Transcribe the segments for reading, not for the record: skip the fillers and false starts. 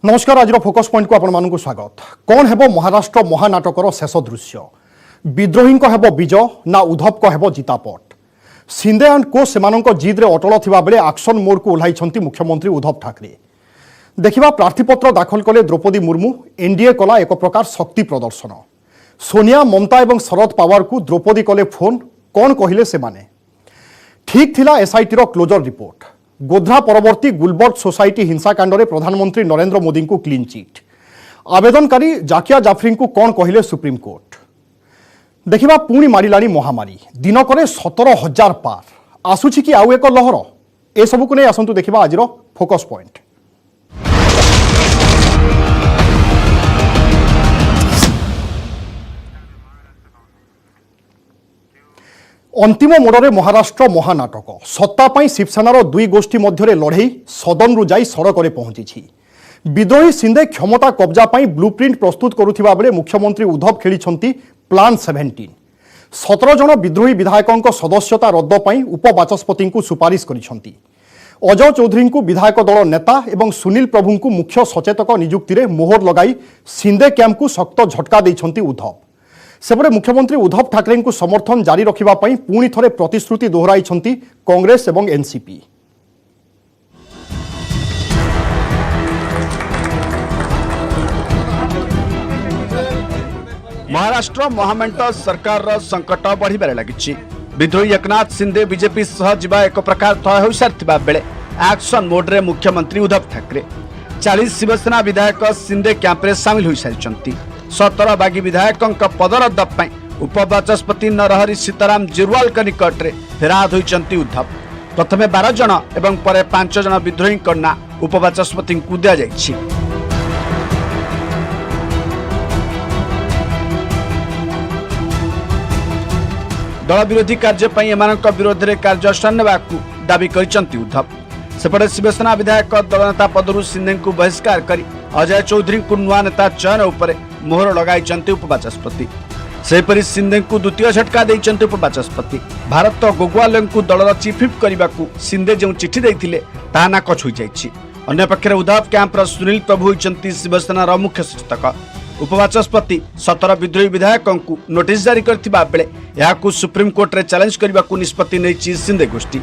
नमस्कार। आज focus point को आपण स्वागत। कौन हेबो महाराष्ट्र महानाटकर शेष दृश्य? विद्रोही को हेबो विजय ना उद्धव को हेबो जितापट? शिंदे एंड को सेमानंक जिद्रे अटल थिबा बेले एक्शन मोड को ओह्लाइछंती मुख्यमंत्री उद्धव ठाकरे। देखिबा प्रार्थीपत्र दाखल कले द्रौपदी मुर्मू। एनडीए कला एक प्रकार शक्ति प्रदर्शन। सोनिया ममता एवं शरद पवार को द्रौपदी कले फोन। कौन कहिले से माने? ठीक थिला एसआईटी रो क्लोजर रिपोर्ट। गोध्रा परवर्ती गुलबर्ग सोसाइटी हिंसाकांड में प्रधानमंत्री नरेंद्र मोदी को क्लीन चिट। आवेदनकारी जाकिया जाफरी को कौन कहिले सुप्रीम कोर्ट? देखिबा पुणी मारिलाणी महामारी। दिनक 17,000 पार। आसुछि कि आउ एक लहर? ए सबको नहीं आसंतु देखिबा आज फोकस पॉइंट। अंतिम मोड़े महाराष्ट्र महानाटक। सत्ता शिवसेनार दुई गोष्ठी मध्य लड़ई सदन जाई सड़क पहुंची। विद्रोही शिंदे क्षमता कब्जा ब्लूप्रिंट प्रस्तुत करुथिबा बेले मुख्यमंत्री उद्धव खेली प्लान 17। 17 जन विद्रोही विधायकों सदस्यता रद्द उपबाचस्पति को सुपारिश करिसेंती। अजय चौधरी को विधायक दल नेता एवं सुनील प्रभु को मुख्य सचेतक नियुक्ति में मोहर लगाई शिंदे कैंप को शक्त झटका देइछंती उद्धव। सेपटे मुख्यमंत्री उद्धव ठाकरे को समर्थन जारी रखिबा पई पुणी थरे प्रतिश्रुति दोहराइछंती कांग्रेस एवं एनसीपी। महाराष्ट्र महामेंट सरकार संकट बढ़िबारे लागिछि। विद्रोही एकनाथ शिंदे बीजेपी सह जिबा एक प्रकार तय हो सारथिबा बेले एक्शन मोड रे मुख्यमंत्री उद्धव ठाकरे 40 शिवसेना विधायक शिंदे कैंप रे शामिल हो सारिछंती। 17 बागी विधायकों पदरद्द उपबाचस्पति नरहरि सीताराम जिरवाल निकट में फेराद होइछंती उद्धव। प्रथमे 12 जन एवं परे 5 जन विद्रोही ना उपबाचस्पति को दिया जाइछि। दल विरोधी कार्य एमानक विरोध में कार्यानुष्ठान नेबाकू दाबी करिछंती उद्धव। सेपटे शिवसेना विधायक दल नेता पदरू शिंदे को बहिष्कार कर अजय चौधरी को नुआ नेता चयन उपर मोहर लगाई उपबाचस्पति। सेपरी शिंदे को द्वितीय झटका देइछंती उपबाचस्पति। भारत गोगवाल को दलर चीफ व्हिप करने को शिंदे जो चिठी देइथिले ताहा नाकच हो जाइछि। अन्य पक्षरे उद्धव कैंपर सुनील प्रभु होइछंती शिवसेनार मुख्य सचेतक। उपबाचस्पति 17 विद्रोही विधायकों को नोटिस जारी करथिबा बेले याकू सुप्रीम कोर्ट रे चैलेंज करबाकू निष्पत्ति नैछि शिंदे गोष्ठी।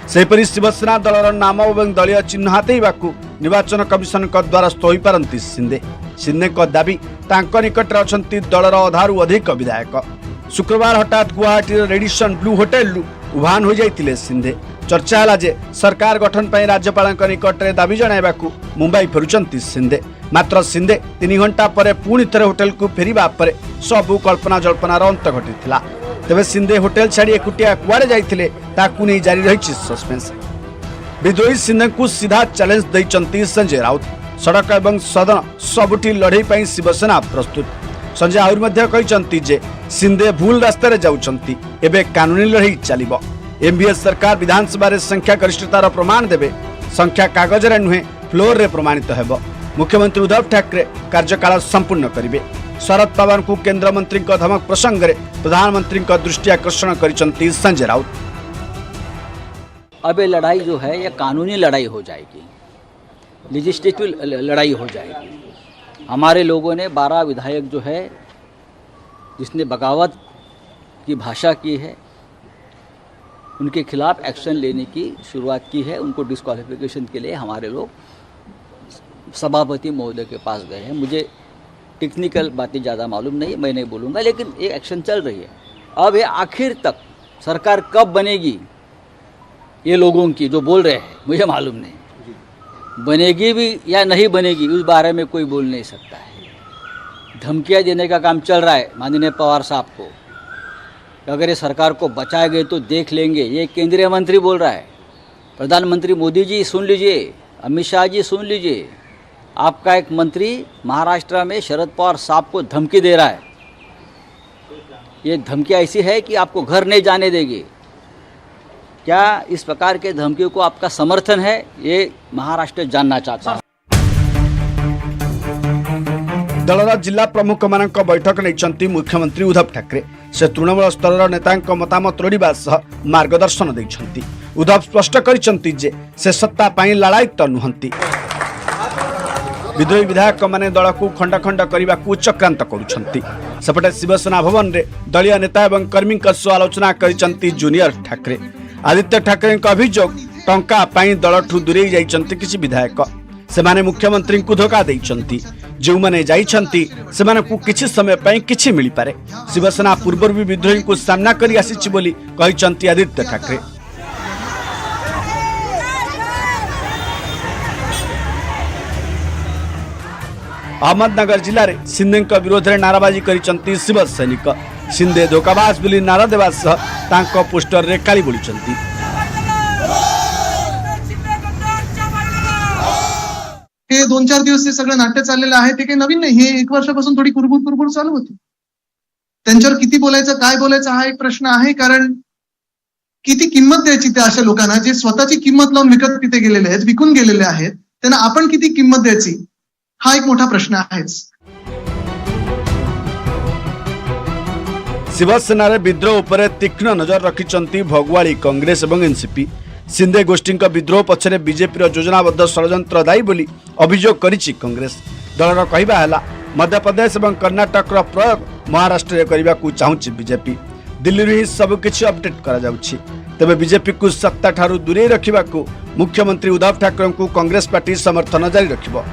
सेपरी शिवसेना दलर नाम और दलीय चिन्ह हातेइबाकू निर्वाचन कमिशन द्वारस्थ होई पारंती शिंदे। शिंदे दाबी तांको निकट रे अछंती दलर अधारू अधिक विधायक। शुक्रवार हठात गुवाहाटी रेडिसन ब्लू होटेल उभान हो जाइतिले शिंदे। चर्चा है जे सरकार गठन पर राज्यपाल निकट में दाबी जणाइबाकू मुंबई फेरुचंती शिंदे। मात्र शिंदे 3 घंटा पर पुणी थे होटेल को फेरिबा पर सबू कल्पना जल्पनार अंत घटी। तेबे शिंदे होटेल छाड़ी एकुटिया कुआड़े जाइतिले ताकू नहीं जारी रही सस्पेंस। विद्रोही शिंदे को सीधा चैलेंज दैछंती संजय राउत। सड़क एवं सदन सबुठी लड़ई पर शिवसेना प्रस्तुत। संजय आहुरी मध्य कहिसंती जे शिंदे भूल रास्ता रे जाउछंती। एबे कानूनी लड़ई चलिबो। एमबीएस सरकार विधानसभा रे संख्या गरिष्ठतार प्रमाण देबे। संख्या कागज रे नुहे फ्लोर रे प्रमाणित हेबो। मुख्यमंत्री उद्धव ठाकरे कार्यकाल संपूर्ण करिवे। शरद पवार को केंद्र मंत्री धमक प्रसंग में प्रधानमंत्री दृष्टि आकर्षण करिसंती संजय राउत। अब ये लड़ाई जो है ये कानूनी लड़ाई हो जाएगी, लेजिस्लेटिव लड़ाई हो जाएगी। हमारे लोगों ने 12 विधायक जो है जिसने बगावत की भाषा की है उनके खिलाफ एक्शन लेने की शुरुआत की है। उनको डिस्क्वालिफिकेशन के लिए हमारे लोग सभापति महोदय के पास गए हैं। मुझे टेक्निकल बातें ज़्यादा मालूम नहीं, मैं नहीं बोलूँगा, लेकिन ये एक्शन चल रही है। अब ये आखिर तक सरकार कब बनेगी ये लोगों की जो बोल रहे हैं मुझे मालूम नहीं। बनेगी भी या नहीं बनेगी उस बारे में कोई बोल नहीं सकता है। धमकियाँ देने का काम चल रहा है माननीय पवार साहब को। अगर ये सरकार को बचाए गए तो देख लेंगे, ये केंद्रीय मंत्री बोल रहा है। प्रधानमंत्री मोदी जी सुन लीजिए, अमित शाह जी सुन लीजिए। आपका एक मंत्री महाराष्ट्र में शरद पवार साहब को धमकी दे रहा है। ये धमकी ऐसी है कि आपको घर नहीं जाने देगी। क्या इस प्रकार के धमकियों को आपका समर्थन है? ये महाराष्ट्र जानना चाहता है। दलर जिला प्रमुख मान बैठक नहीं मुख्यमंत्री उद्धव ठाकरे। से तृणमूल स्तर नेता मतामत लोड़ा सह मार्गदर्शन देइछंती। उद्धव स्पष्ट करिसंती जे से सत्ता पाई लड़ाई तो नुहंती। विद्रोही विधायक माने दल को खंड खंड करने को चक्रांत करुछंती। सेपटे शिवसेना भवन रे दलीय नेता एवं कर्मी आलोचना करिसंती जूनियर ठाकरे। आदित्य ठाकरे अभियोग टंका पाई दलठू दूरे जाइछंती किछि विधायक। सेमाने मुख्यमंत्री को धोखा देइछंती। जो माने जाइछंती सेमाने को किछि समय पाई किछि मिली पारे। शिवसेना पूर्व भी विद्रोही को सामना करि आसीछि बोली कहिछंती आदित्य ठाकरे। अहमदनगर जिले में सिंधे विरोध में नाराबाजी करिसंती शिवसैनिक। सिंधे धोखाबाज बोली नारा देवा सह तांको पोस्टर रे काली बोलिसंती। हे 2-4 दिवस हे सगळं नाट्य चाललेलं आहे ते काही नवीन नाही. हे 1 वर्षापासून थोडी कुरबुर चालू होती. त्यांच्यावर किती बोलायचं काय बोलायचं हा एक प्रश्न आहे. कारण किती किंमत द्यायची त्या अशा लोकांना जे स्वतःची किंमत लावून विकत तिथे गेलेले आहेत, विकून गेलेले आहेत, त्यांना आपण किती किंमत द्यायची हा एक मोठा प्रश्न आहेच. शिवसेना विद्रोह उपर तीक्ष्ण नजर रखिंट भगवाड़ी कांग्रेस और एनसीपी। सिंधे गोष्ठी विद्रोह पछरे बीजेपी योजनाबद्ध षड्यंत्र दायी बोली अभियोग करिछि कांग्रेस। दलर कहवा है मध्यप्रदेश और कर्णाटक प्रयोग महाराष्ट्र करने को चाहूँगी बीजेपी। दिल्ली ही सबकिछि अपडेट करा जाउछि। तेबे बीजेपी को सत्ता ठारू दूरे रखिबा को मुख्यमंत्री उद्धव ठाकरे को कांग्रेस पार्टी समर्थन जारी रखिबो।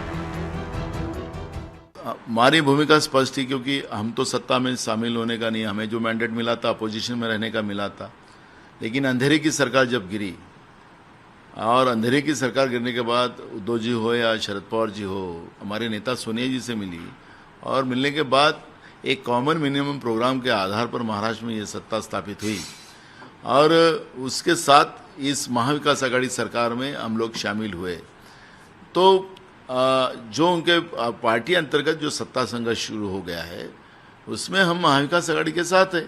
हमारी भूमिका स्पष्ट थी क्योंकि हम तो सत्ता में शामिल होने का नहीं, हमें जो मैंडेट मिला था अपोजिशन में रहने का मिला था। लेकिन अंधेरे की सरकार जब गिरी और अंधेरे की सरकार गिरने के बाद उद्धव जी हो या शरद पवार जी हो, हमारे नेता सोनिया जी से मिली और मिलने के बाद एक कॉमन मिनिमम प्रोग्राम के आधार पर महाराष्ट्र में ये सत्ता स्थापित हुई और उसके साथ इस महाविकास आघाड़ी सरकार में हम लोग शामिल हुए। तो जो उनके पार्टी अंतर्गत जो सत्ता संघर्ष शुरू हो गया है उसमें हम महाविकास आघाड़ी के साथ है।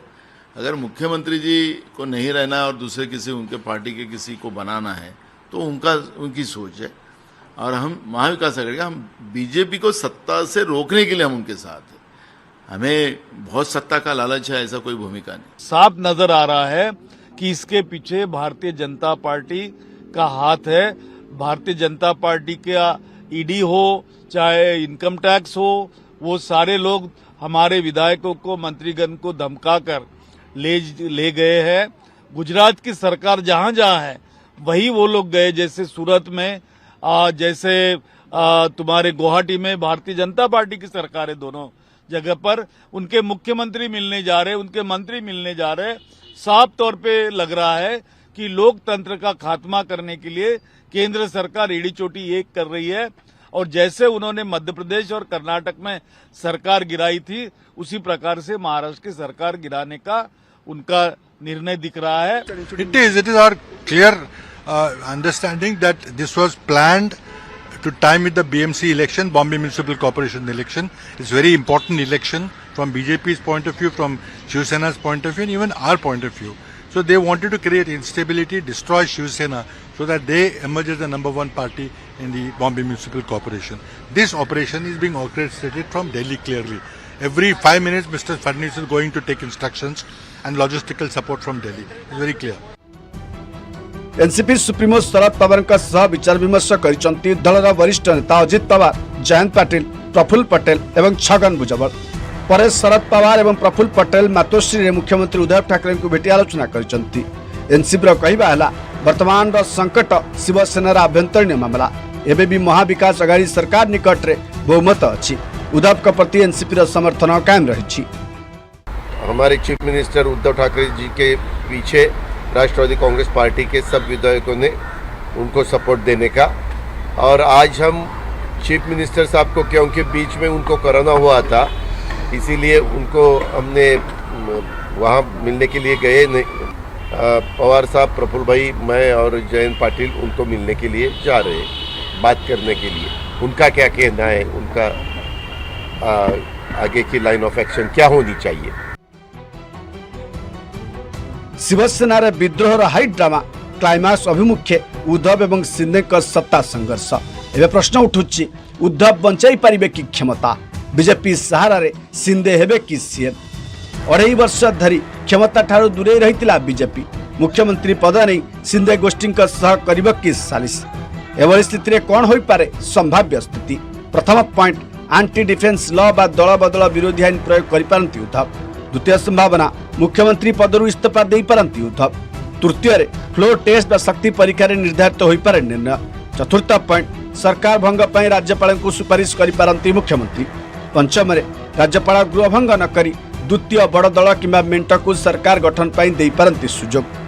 अगर मुख्यमंत्री जी को नहीं रहना है और दूसरे किसी उनके पार्टी के किसी को बनाना है तो उनकी सोच है और हम महाविकास आघाड़ी का, हम बीजेपी को सत्ता से रोकने के लिए हम उनके साथ हैं। हमें बहुत सत्ता का लालच है, ऐसा कोई भूमिका नहीं। साफ नजर आ रहा है कि इसके पीछे भारतीय जनता पार्टी का हाथ है। भारतीय जनता पार्टी का ईडी हो चाहे इनकम टैक्स हो, वो सारे लोग हमारे विधायकों को मंत्रीगण को धमकाकर ले गए हैं। गुजरात की सरकार जहां जहां है वही वो लोग गए, जैसे सूरत में जैसे तुम्हारे गुवाहाटी में भारतीय जनता पार्टी की सरकार है। दोनों जगह पर उनके मुख्यमंत्री मिलने जा रहे, उनके मंत्री मिलने जा रहे। साफ तौर पे लग रहा है कि लोकतंत्र का खात्मा करने के लिए केंद्र सरकार एड़ी चोटी एक कर रही है और जैसे उन्होंने मध्य प्रदेश और कर्नाटक में सरकार गिराई थी उसी प्रकार से महाराष्ट्र की सरकार गिराने का उनका निर्णय दिख रहा है। It is our clear understanding that this was planned to time with the BMC election, Bombay Municipal Corporation election. It's very important election from BJP's point of view, from Shiv Sena's point of view, and even our point of view. So they wanted to create instability, destroy Shiv Sena, so that they emerge as the #1 party in the Bombay Municipal Corporation. This operation is being orchestrated from Delhi clearly. Every 5 minutes, Mr. Fadnavis is going to take instructions and logistical support from Delhi. It's very clear. NCP supremo Sharad Pawar विचार विमर्श करिसंती दलर वरिष्ठ नेता अजित पवार, जयंत पाटिल, प्रफुल्ल पटेल एवं छगन भुजबल। पर शरद पवार एवं प्रफुल्ल पटेल मातोश्री मुख्यमंत्री उद्धव ठाकरे को भेटी आलोचना करिसंती। एनसीपी कहवा है वर्तमान संकट शिवसेनार आभ्यंतरीण मामला, एबे भी महाविकास आघाड़ी सरकार निकट रे बहुमत अच्छी। उद्धव के प्रति एनसीपी समर्थन कायम रही। हमारे चीफ मिनिस्टर उद्धव ठाकरे जी के पीछे राष्ट्रवादी कांग्रेस पार्टी के सब विधायकों ने उनको सपोर्ट देने का, और आज हम चीफ मिनिस्टर साहब को, क्योंकि बीच में उनको कोरोना हुआ था इसीलिए उनको हमने वहाँ मिलने के लिए गए नहीं। पवार साहब, प्रफुल्ल भाई, मैं और जयंत पाटिल उनको मिलने के लिए जा रहे हैं, बात करने के लिए। उनका क्या कहना है, उनका आगे की लाइन ऑफ एक्शन क्या होनी चाहिए। शिवसेना विद्रोहर हाई ड्रामा क्लाइमाक्स अभिमुखे उद्धव एवं सिंधे सत्ता संघर्ष। एवं प्रश्न उठुची, उद्धव बंचाई पारिबे कि क्षमता? बीजेपी सहारा रे सिंधे हेबे कि सीएम? 2.5 वर्ष धरी क्षमता ठारू दूरे रही बीजेपी। मुख्यमंत्री पद नहीं सिंधे गोष्ठी सह करिब कि सालिस? एभली स्थिति कौन हो पारे संभाव्य स्थिति? प्रथम पॉइंट आंटी डिफेन्स लॉ बा दल बदल विरोधी आईन प्रयोग करिपारंती उद्धव। द्वितीय संभावना मुख्यमंत्री पदरु इस्तीफा दे पारंती उद्धव। तृतीय फ्लोर टेस्ट बा शक्ति परीक्षा रे निर्धारित होई पारे निर्णय। चतुर्थ पॉइंट सरकार भंग पई राज्यपाल को सुपारिश करिपारंती मुख्यमंत्री। पंचम राज्यपाल गृह भंग न करी द्वितीय बड़ दल किंबा मेंट को सरकार गठन पई देई पारंती सुजोग।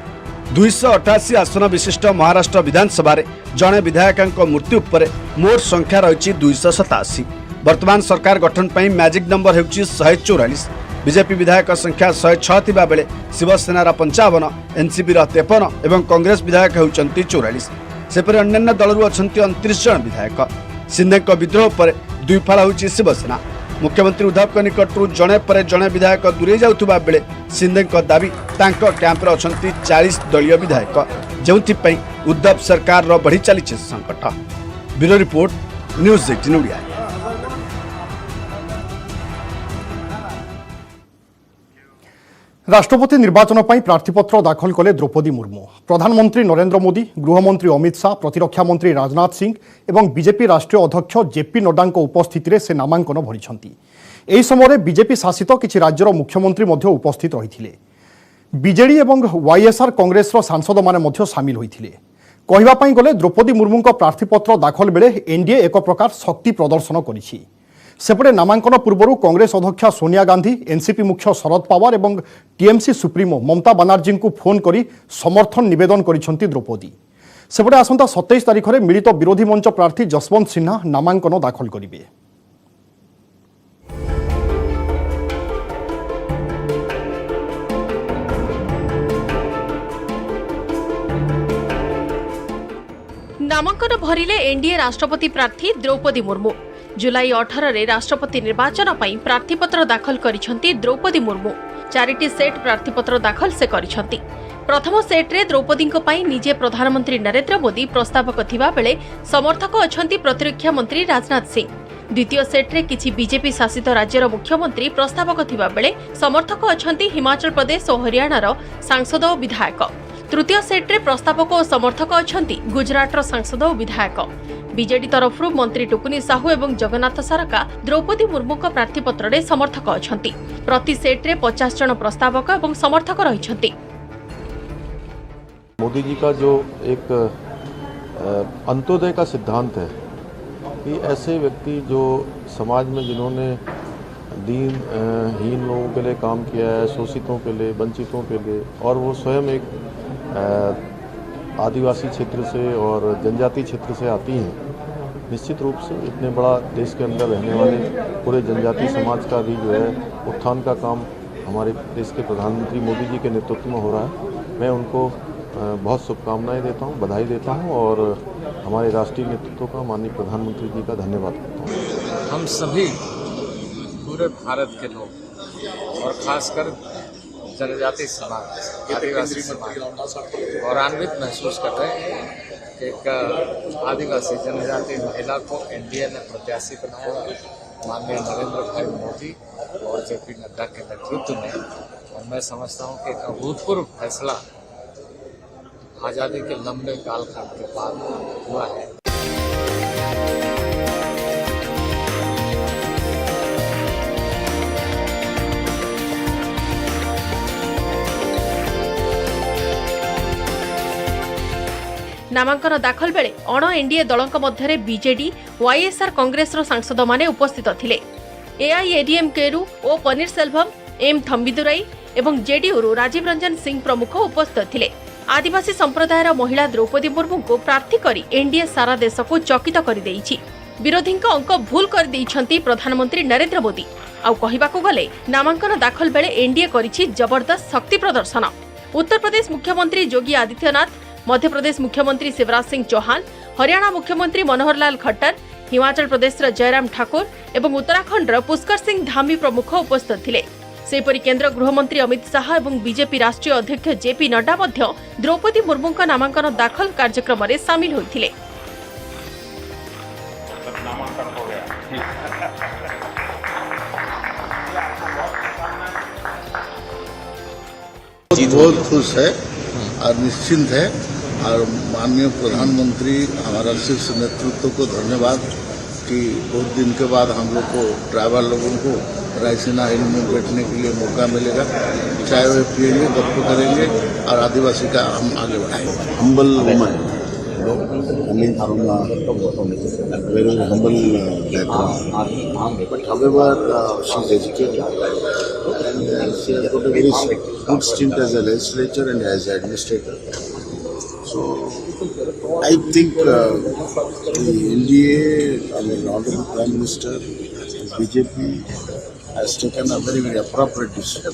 288 आसन विशिष्ट महाराष्ट्र विधानसभा रे जणे विधायक मृत्यु पर मोट संख्या रही 287। वर्तमान सरकार गठन पई मैजिक नंबर हेउची 144। बीजेपी विधायक संख्या 106 थिबा बेले शिवसेनार 55, एनसीपी 53 एवं कांग्रेस विधायक हेउचंती 44। सेपरि अन्य दलरू अछंती 29 जन विधायक। सिंधे विद्रोह पर दुई फाड़ होउची शिवसेना। मुख्यमंत्री उद्धव निकटरू जणे पर जणे विधायक दूरे जाउथुबा बेले सिंधे दाबी तांको कैंप रे अछंती 40 दलीय विधायक, जेउथि उद्धव सरकार रो बढ़ी चली संकट। Bureau report, news 18 Odia. राष्ट्रपति निर्वाचन पर प्रार्थीपत्र दाखल कले द्रौपदी मुर्मू। प्रधानमंत्री नरेंद्र मोदी, गृहमंत्री अमित शाह, प्रतिरक्षा मंत्री राजनाथ सिंह और बीजेपी राष्ट्रीय अध्यक्ष जेपी नड्डा उपस्थित से नामांकन भरी। यह समय बीजेपी शासित किसी राज्यर मुख्यमंत्री उपस्थित रही। बीजेडी और वाईएसआर कांग्रेस सांसद माने सामिल होते। कहवाई गले द्रौपदी मुर्मू प्रार्थीपत्र दाखल बेले एनडीए एक प्रकार शक्ति प्रदर्शन करिछि। सेपटे नामांकन पूर्व कांग्रेस अध्यक्षा सोनिया गांधी, एनसीपी मुख्य शरद पवार और टीएमसी सुप्रीमो ममता बनर्जी को फोन कर समर्थन निवेदन करिसेंती द्रौपदी। सेपटे आसंता 27 तारिख में मिलित विरोधी मंच प्रार्थी जसवंत सिन्हा नामांकन दाखल करेंगे। नामांकन भरिले एनडीए राष्ट्रपति प्रार्थी द्रौपदी मुर्मू। जुलाई 18 रे राष्ट्रपति निर्वाचन पई प्रार्थीपत्र दाखल करिसेंती द्रौपदी मुर्मू। 4टी सेट प्रार्थीपत्र दाखल से करिसेंती। प्रथम सेट रे द्रौपदी पई निजे प्रधानमंत्री नरेंद्र मोदी प्रस्तावक थिबा बेले समर्थक अछंती प्रतिरक्षा मंत्री राजनाथ सिंह। द्वितीय सेट रे किछि बीजेपी शासित राज्यर मुख्यमंत्री प्रस्तावक थिबा बेले समर्थक अछंती हिमाचल प्रदेश और हरियाणार सांसद और विधायक। तृतीय सेट रे प्रस्तावक और समर्थक अछंती गुजरातर सांसद और विधायक। बीजेडी तरफ मंत्री टुकुनी साहू एवं जगन्नाथ सारका द्रौपदी मुर्मू प्रार्थीपत्र रे समर्थक अछंती। प्रति सेट रे 50 जन प्रस्तावक एवं समर्थक रहिछंती। मोदी जी का जो एक अंत्योदय का सिद्धांत है कि ऐसे व्यक्ति जो समाज में जिन्होंने हीन लोगों के लिए काम किया है, शोषितों के लिए, वंचितों के लिए, और वो स्वयं एक आदिवासी क्षेत्र से और जनजाति क्षेत्र से आती हैं। निश्चित रूप से इतने बड़ा देश के अंदर रहने वाले पूरे जनजाति समाज का भी जो है उत्थान का काम हमारे देश के प्रधानमंत्री मोदी जी के नेतृत्व में हो रहा है। मैं उनको बहुत शुभकामनाएं देता हूं, बधाई देता हूं और हमारे राष्ट्रीय नेतृत्व का, माननीय प्रधानमंत्री जी का धन्यवाद करता हूं। हम सभी पूरे भारत के लोग और खासकर जनजाति समाज, आदिवासी समाज गौरवान्वित महसूस कर रहे हैं कि एक आदिवासी जनजाति महिला को एनडीए ने प्रत्याशी बनाया, माननीय नरेंद्र भाई मोदी और जेपी नड्डा के नेतृत्व में। और मैं समझता हूं कि एक अभूतपूर्व फैसला आज़ादी के लंबे कालखंड के बाद हुआ है। नामांकन दाखल बेले अण एनडीए दलक मध्य बीजेडी, वाईएसआर कांग्रेस सांसद माने उपस्थित थिले। एआईएडीएमके रु ओ पनीरसेल्वम, एम थंबिदुराई एवं जेडीयू रु राजीव रंजन सिंह प्रमुख उपस्थित थिले। आदिवासी संप्रदायर महिला द्रौपदी मुर्मू को प्रार्थी करी एनडीए सारा देश को चकित कर देइछि। विरोधी अंक भूल कर देइछंती प्रधानमंत्री नरेंद्र मोदी। आउ कहिबाकू गले नामांकन दाखल बेले एनडीए करिछि जबरदस्त शक्ति प्रदर्शन। उत्तर प्रदेश मुख्यमंत्री योगी आदित्यनाथ, मध्य प्रदेश मुख्यमंत्री शिवराज सिंह चौहान, हरियाणा मुख्यमंत्री मनोहर लाल खट्टर, हिमाचल प्रदेश जयराम ठाकुर एवं उत्तराखंड पुष्कर सिंह धामी प्रमुख उपस्थित थिले। सेपरि केंद्र गृहमंत्री अमित शाह एवं बीजेपी राष्ट्रीय अध्यक्ष जेपी नड्डा मध्य द्रौपदी मुर्मू नामांकन दाखल कार्यक्रम में सामिल होइथिले। बहुत खुश है और निश्चिंत है और माननीय प्रधानमंत्री हमारा शीर्ष नेतृत्व को धन्यवाद कि बहुत दिन के बाद हम लोग को ट्राइबल लोगों को रायसीना हिल में बैठने के लिए मौका मिलेगा। चाय वे पियेंगे, गप्प करेंगे और आदिवासी का हम आगे बढ़ाएंगे। Humble woman, I mean from very humble background, but however she's educated and she has got a very good stint as a legislator and as an administrator. So I think the NDA, I mean Honorable Prime Minister, BJP has taken a very appropriate decision.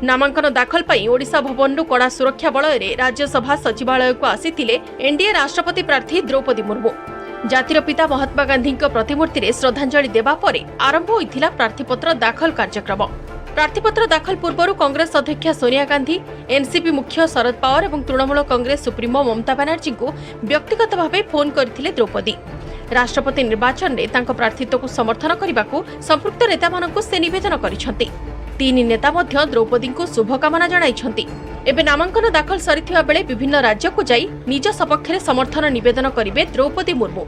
नामांकन दाखल पाई ओडिशा भवन कड़ा सुरक्षा बलय राज्यसभा सचिवालय को आसीथिले NDA राष्ट्रपति प्रार्थी द्रौपदी मुर्मू। जातिर पिता महात्मा गांधी प्रतिमूर्ति में श्रद्धांजलि देवा परे आरंभ होइथिला प्रार्थीपत्र दाखल कार्यक्रम। प्रार्थीपत्र दाखल पूर्व कांग्रेस अध्यक्षा सोनिया गांधी, एनसीपी मुख्य शरद पवार और तृणमूल कांग्रेस सुप्रीमो ममता बनर्जी को व्यक्तिगत भाव फोन करथिले द्रौपदी। राष्ट्रपति निर्वाचन में तांको प्रार्थीत्व को समर्थन करने को संपृक्त नेता मानक से निवेदन करिसेंति। तीन नेता मध्य द्रौपदी को शुभकामना जणाइछंती। एबे नामांकन दाखल सरिथिबा बेले विभिन्न राज्य को जाई निज सपक्ष में समर्थन निवेदन करिवे द्रौपदी मुर्मू।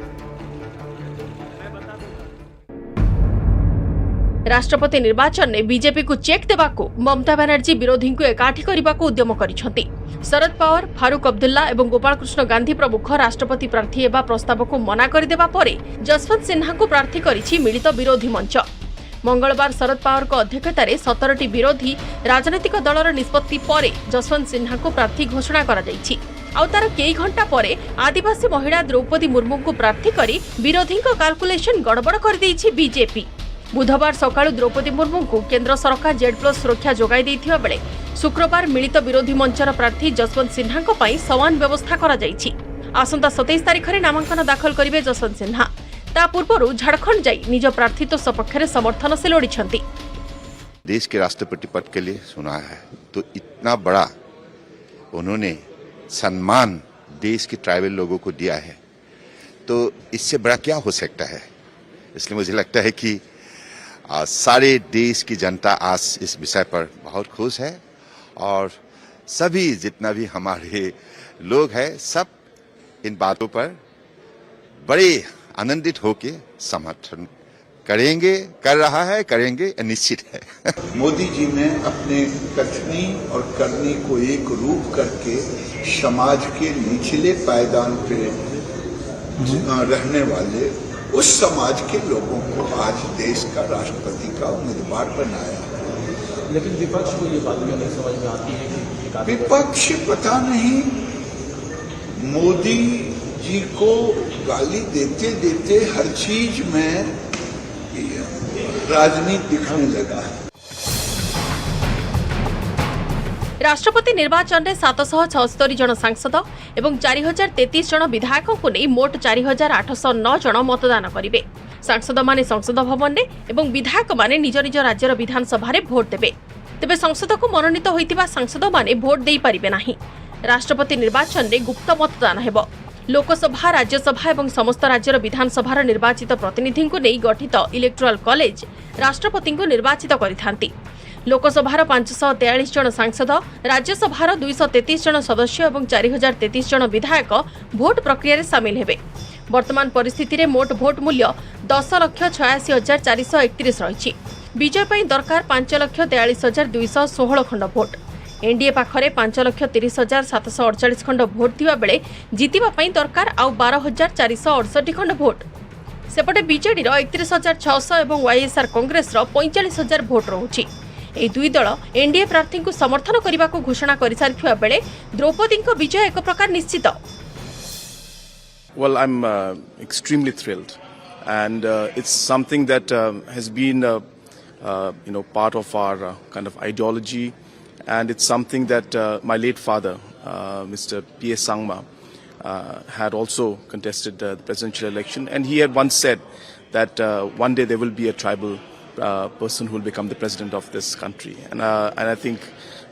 राष्ट्रपति निर्वाचन में बीजेपी को चेक देवाको ममता बनर्जी विरोधी को एकाठी करने को उद्यम करिसेंती। शरद पवार, फारूक अब्दुल्ला और गोपाल कृष्ण गांधी प्रमुख राष्ट्रपति प्रार्थी एवं प्रस्ताव को मना करदेवा परे जसवंत सिन्हा को प्रार्थी करिछि मिलित विरोधी मंच। मंगलवार शरद पवार को अध्यक्षतार 17टी विरोधी राजनैतिक दलर निष्पत्ति पर जसवंत सिन्हा को प्रार्थी घोषणा करा जायछि। आउ तार कई घंटा परे आदिवासी महिला द्रौपदी मुर्मू को प्रार्थी करी विरोधी कैलकुलेशन गड़बड़ कर देछि बीजेपी। बुधवार सकाळु द्रौपदी मुर्मू को केंद्र सरकार Z+ सुरक्षा जोगाई दैथिबा बेले शुक्रवार मिलित विरोधी मंचर प्रार्थी जसवंत सिन्हा को पई समान व्यवस्था करा जायछि। आसंता 27 तारिख रे नामांकन दाखल करिवे जसवंत सिन्हा। ता पूर्व झारखंड जाई निज प्रार्थीत्व सपक्ष में समर्थन से लोड़िछंती। देश के राष्ट्रपति पद के लिए सुना है तो इतना बड़ा उन्होंने सम्मान देश के ट्राइबल लोगों को दिया है, तो इससे बड़ा क्या हो सकता है। इसलिए मुझे लगता है कि सारे देश की जनता आज इस विषय पर बहुत खुश है और सभी जितना भी हमारे लोग हैं सब इन बातों पर बड़े आनंदित होकर समर्थन करेंगे, कर रहा है, करेंगे, निश्चित है। मोदी जी ने अपने कथनी और करनी को एक रूप करके समाज के निचले पायदान पे रहने वाले उस समाज के लोगों को आज देश का राष्ट्रपति का उम्मीदवार बनाया। लेकिन विपक्ष को ये बात नहीं समझ में आती है कि विपक्ष पता नहीं मोदी जी को गाली देते देते हर चीज में राजनीति दिखने लगा है। राष्ट्रपति निर्वाचन में 776 जन सांसद और 4033 जन विधायकों को नहीं मोट 4809 जन मतदान करेंगे। सांसद माने संसद भवन में और विधायक माने निज निज राज्यर विधानसभा रे भोट देबे। तेबे संसद को मनोनीत होइतिबा सांसद माने भोट देई परिबे नाही। राष्ट्रपति निर्वाचन में गुप्त मतदान हेबो। लोकसभा, राज्यसभा और समस्त राज्यर विधानसभार निर्वाचित प्रतिनिधि को नहीं गठित इलेक्टोरल कॉलेज राष्ट्रपति को निर्वाचित करिथांती। लोकसभार 543 जन सांसद, राज्यसभार 233 जन सदस्य और 4033 जन विधायक भोट प्रक्रिया सामिल हेबे। वर्तमान परिस्थिति रे मोट भोट मूल्य 10,86,431 रही। विजय पई दरकार 5,43,216 खंड भोट। एनडीए पाखरे 5,30,748 खंड भोट थिबा बेले जीतिबा पई दरकार आउ 12,468 खंड भोट। सेपटे बीजेडी 31,600 और वाईएसआर कांग्रेस 45,000 भोट रहुछि। ए दुई दल एनडीए प्रार्थी को समर्थन करने को घोषणा कर सारिथिबा बेले द्रौपदी विजय एक प्रकार निश्चित। Well, I'm extremely thrilled, and it's something that has been, part of our kind of ideology, and it's something that my late father, Mr. P.S. Sangma, had also contested the presidential election, and he had once said that one day there will be a tribal person who will become the president of this country, and I think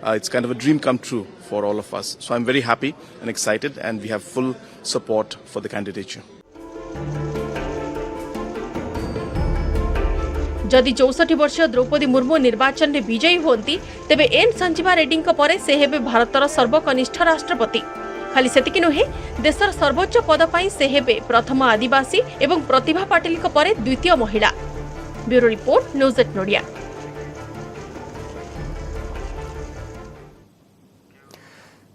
it's kind of a dream come true for all of us. So I'm very happy and excited, and we have full support for the candidature. जदि 64 वर्षीय द्रौपदी मुर्मू निर्वाचन में विजयी होती तेबे N Sanjeeva Reddy परे से हेबे भारतर सर्वकनिष्ठ राष्ट्रपति। खाली सेतिकी नुहे देशर सर्वोच्च पद पाई से हेबे प्रथम आदिवासी एवं प्रतिभा पाटिल परे द्वितीय महिला। Bureau report news 8 नोडिया।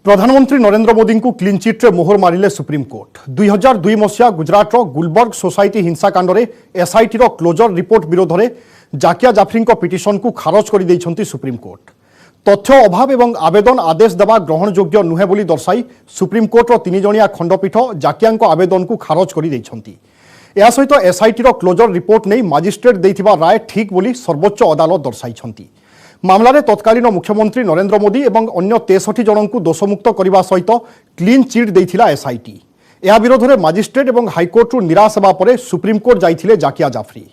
प्रधानमंत्री नरेंद्र मोदी को क्लीन चिट रे मोहर मारिले सुप्रीमकोर्ट। 2002 मसीहा गुजरात गुलबर्ग सोसाइटी हिंसाकांड रे एसआईटी रो क्लोजर रिपोर्ट विरोध में जाकिया जाफरी पिटिशन को खारज कर दैछंती सुप्रीमकोर्ट। तथ्य अभाव एवं आवेदन आदेश देवा ग्रहणयोग्य नुहे बोली दर्शाई सुप्रीमकोर्ट रो 3 जणिया खंडपीठ जाकिया आवेदन को खारज कर दैछंती। या सहित एसआईटी रो क्लोजर रिपोर्ट नहीं मजिस्ट्रेट देथिबा राय ठीक बोली सर्वोच्च अदालत दर्शाइछंती। मामलारे तत्कालीन मुख्यमंत्री नरेंद्र मोदी एवं अन्य 63 जन को दोषमुक्त करने सहित क्लीन चिट देथिला एसआईटी। या विरोध में मजिस्ट्रेट एवं हाईकोर्ट निराश होगा पर सुप्रीमकोर्ट जाइथिले जाकिया जाफरी।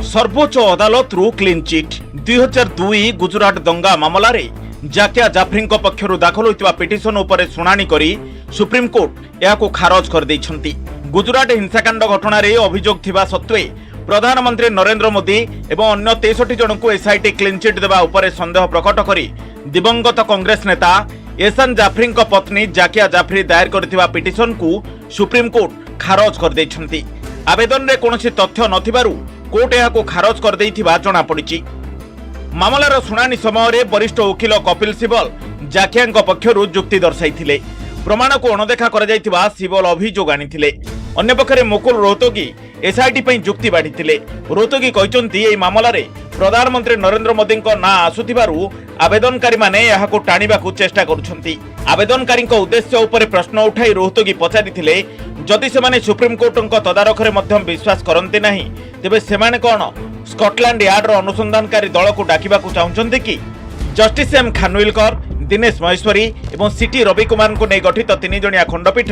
सर्वोच्च अदालत रु क्लीन चिट। 2002 गुजरात दंगा मामला रे जाकिया जाफरी पक्षरु दाखल होइतिबा पिटिशन उपरे सुनानी करी सुप्रीमकोर्ट याको खारज कर दैछंती। गुजरात हिंसाकांड घटना रे अभियोग थिबा सत्वे प्रधानमंत्री नरेंद्र मोदी एवं अन्य 63 जन को एसआईटी क्लीन चिट देवा उपरे संदेह प्रकट करी दिवंगत कांग्रेस नेता एहसान जाफरी पत्नी जाकिया जाफरी दायर करथिबा पिटिशन को सुप्रीमकोर्ट खारज कर दैछंती। आवेदन रे कोनोसी तथ्य नथिबारु कोर्ट याको खारज कर दैथिबा जणा पड़िछि। मामलार सुनानी समय वरिष्ठ वकिल कपिल सिबल जाकिया पक्षरु जुक्ति दर्शाइथिले। प्रमाण को अणदेखा कर जाइथिबा सिबल अभियोग आनिथिले। अन्य पक्षरे मुकुल रोहतगी एसआईटी पई जुक्ति बाढ़िथिले। रोहतगी कहिसंती एई मामला रे प्रधानमंत्री नरेंद्र मोदी ना आसुथिबारु आवेदनकारी माने याहाको टाणिबाकू चेष्टा करुछंती। आवेदनकारी उद्देश्य उपरे प्रश्न उठाई रोहतगी पचारिथिले जदि सेमाने सुप्रीमकोर्टଙ୍କ तदारखरे मध्य विश्वास करन्ते नाही तेबे सेमाने कोन स्कॉटलैंड यार्डर अनुसंधानकारी दल को डाकिबाकू चाहुछंती कि? जस्टिस एम खानविलकर, दिनेश महेश्वरी एवं सिटी रवि कुमार को नहीं गठित 3 जणिया खंडपीठ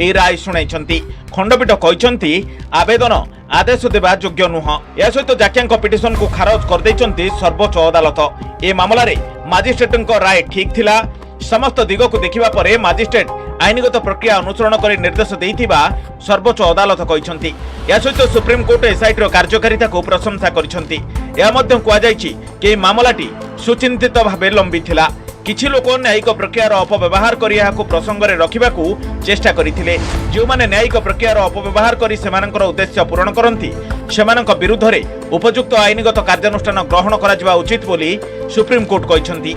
ए राय शुणाइछंती। खंडपीठ कहिसंती आवेदन आदेश देवा योग्य नुह। या सहित जाकिया पिटिशन को खारज कर दैछंती सर्वोच्च अदालत। ए मामला रे मजिस्ट्रेटଙ୍କ राय ठीक थिला। समस्त दिग को देखिबा परे मजिस्ट्रेट आईनगत प्रक्रिया अनुसरण कर निर्देश देइथिबा सर्वोच्च अदालत कहिसंती। या सहित सुप्रीम कोर्ट एसआईटी रो कार्यकारिता को प्रशंसा करिसंती। या मध्य कुआ जायछि कि मामलाटी सुचिंतित भाबे लंबी थिला। किछि लोक न्यायिक प्रक्रियार अपव्यवहार करि याको प्रसंगरे रखिबाकू चेष्टा करिथिले। जो माने न्यायिक प्रक्रियार अपव्यवहार करि सेमानकर उद्देश्य पूरण करंती सेमानक विरुद्ध रे उपयुक्त आईनगत कार्यानुष्ठान ग्रहण करा जिबा उचित बोली सुप्रीम कोर्ट कहिसंती।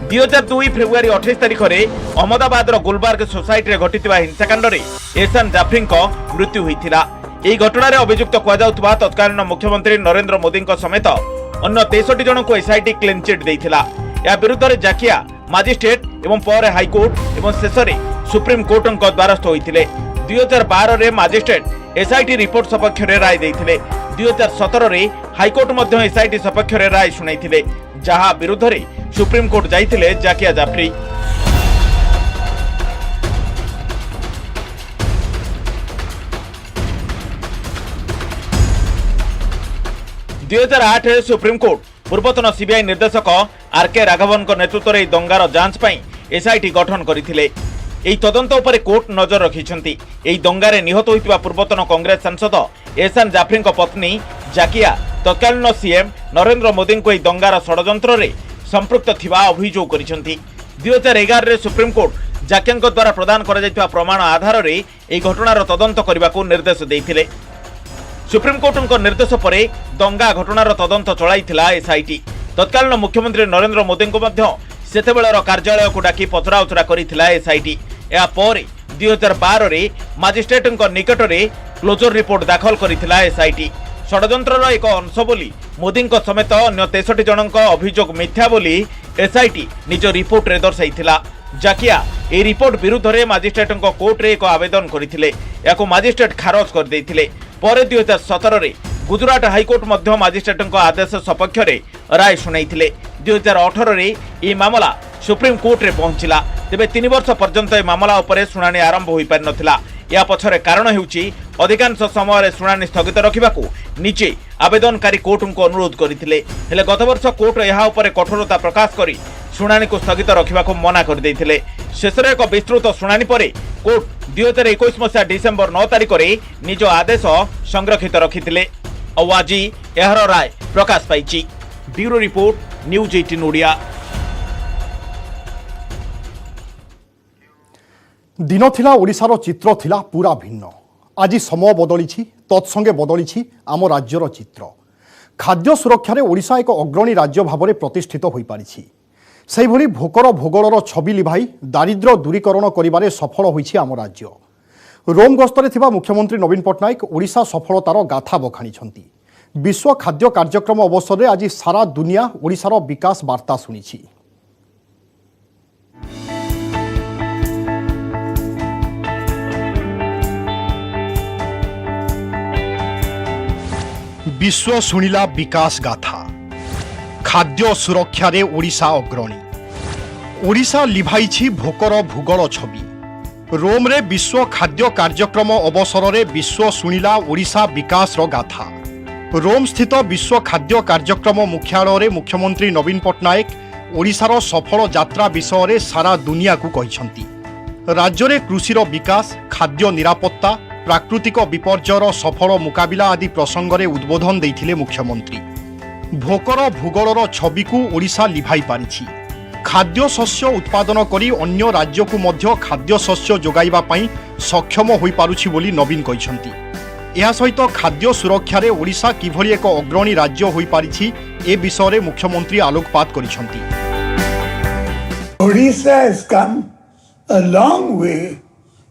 2002 फेब्रुआरी 28 तारिख में अहमदाबाद गुलबर्ग सोसाइटी रे घटिथिबा हिंसाकांड रे एहसान जाफरी मृत्यु होइथिला। एही घटना रे अभियुक्त कुआ जाउथबा तत्कालीन मुख्यमंत्री नरेंद्र मोदी समेत अन्य 63 जन को एसआईटी क्लीन चिट देइथिला। या विरुद्ध रे जाकिया मजिस्ट्रेट एवं पर हाईकोर्ट एवं शेष में सुप्रीम कोर्ट द्वारस्थ होइथिले। 2012 रे मजिस्ट्रेट एसआईटी रिपोर्ट सपक्ष रे राय देइथिले। 2017 रे हाईकोर्ट मध्य एसआईटी सपक्ष रे राय शुणाइथिले, जहा विरुद्ध रे सुप्रीम कोर्ट जाइथिले जाकिया जाफरी। (2008) सुप्रीम कोर्ट पूर्वतन सीबीआई निर्देशक आरके राघवन नेतृत्व में दंगार जांच पाई एसआईटी गठन करथिले। एही तदंत उपरे कोर्ट नजर रखिछंती। एही दंगारे निहत होइतिबा पूर्वतन कांग्रेस सांसद एहसान जाफरी पत्नी जाकिया तत्कालीन सीएम नरेंद्र मोदी को एही दंगार षडयंत्र रे संपृक्त थिबा अभियोग करिछंती। 2011 रे सुप्रीम कोर्ट जाकिया द्वारा प्रदान करा जायतिबा प्रमाण आधार रे एही घटनार तदंत करबाकू निर्देश देइथिले। सुप्रीम कोर्ट निर्देश पर दंगा घटनार तदंत चलाइथिला एसआईटी। तत्कालीन मुख्यमंत्री नरेंद्र मोदी को सेतेबेलर कार्यालय को डाकी पचराउचरा करिथिला एसआईटी। या पर 2012 रे मजिस्ट्रेट निकट में क्लोजर रिपोर्ट दाखल करिथिला एसआईटी। षडयंत्रर एक अंश बोली मोदी समेत अन्य 63 जन अभियोग मिथ्या बोली एसआईटी निज रिपोर्ट रे दर्शाइथिला। जाकिया ए रिपोर्ट विरुद्ध रे मजिस्ट्रेट कोर्ट रे एक आवेदन करथिले। याको मजिस्ट्रेट खारज कर देइथिले। पर 2017 रे गुजरात हाईकोर्ट मध्य मजिस्ट्रेट आदेश सपक्ष रे राय शुणाइथिले। 2018 रे ए मामला सुप्रीम कोर्ट रे पहुंचिला। तेबे 3 वर्ष पर्यंत ए मामला उपरे शुणानी आरंभ होई पारि नथिला। या पछरे कारण हेउची अधिकांश समय शुणानी स्थगित रखिबाकू निजे आवेदनकारी कोर्ट को अनुरोध करथिले। हेले गत वर्ष कोर्ट यहा उपरे कठोरता प्रकाश करी शुणानी को स्थगित रखिबाकू मना कर देइथिले। शेषरे एक विस्तृत शुणानी परे कोर्ट 2021 मसीहा डिसेंबर 9 तारिख रे निज आदेश संरक्षित रखिथिले। आज एहर राय प्रकाश पाइछि। Bureau report news 18 Odia. दिन थिला ओडिशार चित्र थिला पूरा भिन्न। आज समय बदली तत्संगे बदली आम राज्यर चित्र। खाद्य सुरक्षार ओडिशा एक अग्रणी राज्य भाव में प्रतिष्ठित हो पारिछि। सेहिभली भोकर भूगोलर छवि लिभाई दारिद्र्य दूरीकरण करिबारे सफल होइछि आम राज्य। रोम गस्तरे थिबा मुख्यमंत्री नवीन पट्टनायक ओडिशा सफलतार गाथा बखाणिछंती। विश्व खाद्य कार्यक्रम अवसर में आज सारा दुनिया ओडिशार विकास वार्ता शुणिछि। विश्व शुणिला विकास गाथा। खाद्य सुरक्षा रे ओडिशा अग्रणी। ओडिशा लिभाइछि भोकर भूगोल छवि। रोम रे विश्व खाद्य कार्यक्रम अवसर में विश्व शुणिला ओडिशा विकास गाथा। रोम स्थित विश्व खाद्य कार्यक्रम मुख्यालय रे मुख्यमंत्री नवीन पट्टनायक ओडिशार सफल यात्रा विषय रे सारा दुनिया को कहिसंती। राज्य रे कृषिर विकास, खाद्य निरापत्ता, प्राकृतिक विपर्ययर सफल मुकाबिला आदि प्रसंग रे उद्बोधन देइथिले मुख्यमंत्री। भोकर भूगोलर छवि को ओडिशा लिभाई पारिछि। खाद्य शस्य उत्पादन करी अन्य राज्य को मध्य खाद्य शस्य जोगाइबा पई सक्षम होई पारुछि बोली नवीन कहिसंती। एहा सहित खाद्य सुरक्षा रे ओडिशा किभली एक अग्रणी राज्य होई पारिछि ए विषय रे मुख्यमंत्री आलोकपात करिसंती। Odisha has come a long way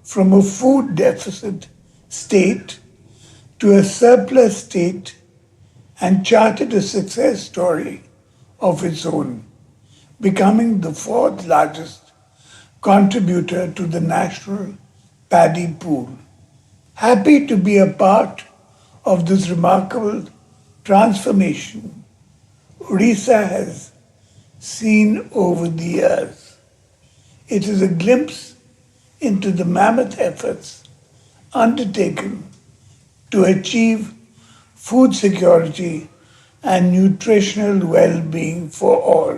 from a food deficit state to a surplus state and charted a success story of its own, becoming the fourth largest contributor to the national paddy pool. Happy to be a part of this remarkable transformation Odisha has seen over the years. It is a glimpse into the mammoth efforts undertaken to achieve food security and nutritional well-being for all.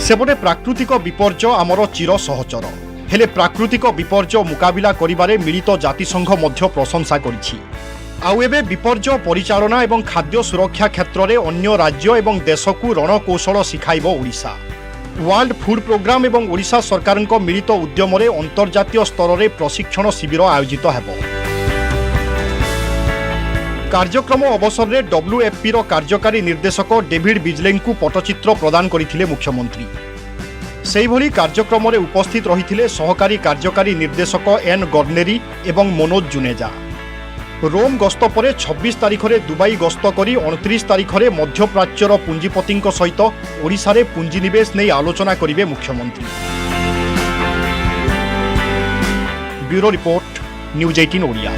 सेपटे प्राकृतिक विपर्य आमर चिर सहचर। हेले प्राकृतिक विपर्य मुकाबिला करिबारे मिलित जातिसंघ मध्य प्रशंसा करिछि। आउ एबे विपर्य परिचालना एवं खाद्य सुरक्षा क्षेत्र में अन्य राज्य एवं देश को रणकौशल शिखाइब ओडिशा। वर्ल्ड फूड प्रोग्राम एवं ओडिशा सरकार मिलित उद्यम अंतर्जातीय स्तर में प्रशिक्षण शिविर आयोजित हेबो। कार्यक्रम अवसर में WFP रो कार्यकारी निर्देशक डेविड बिजले को पटचित्र प्रदान करथिले मुख्यमंत्री। सेहिभली कार्यक्रम में उपस्थित रहिथिले सहकारी कार्यकारी निर्देशक एन गर्नेरी एवं मनोज जुनेजा। रोम गस्त पर 26 तारिख में दुबई गस्त करी 29 तारिख में मध्यप्राच्यर पुंजीपति सहित ओडिशा रे पुंजीनिवेश नहीं आलोचना करिवे मुख्यमंत्री। Bureau report news 18 Odia.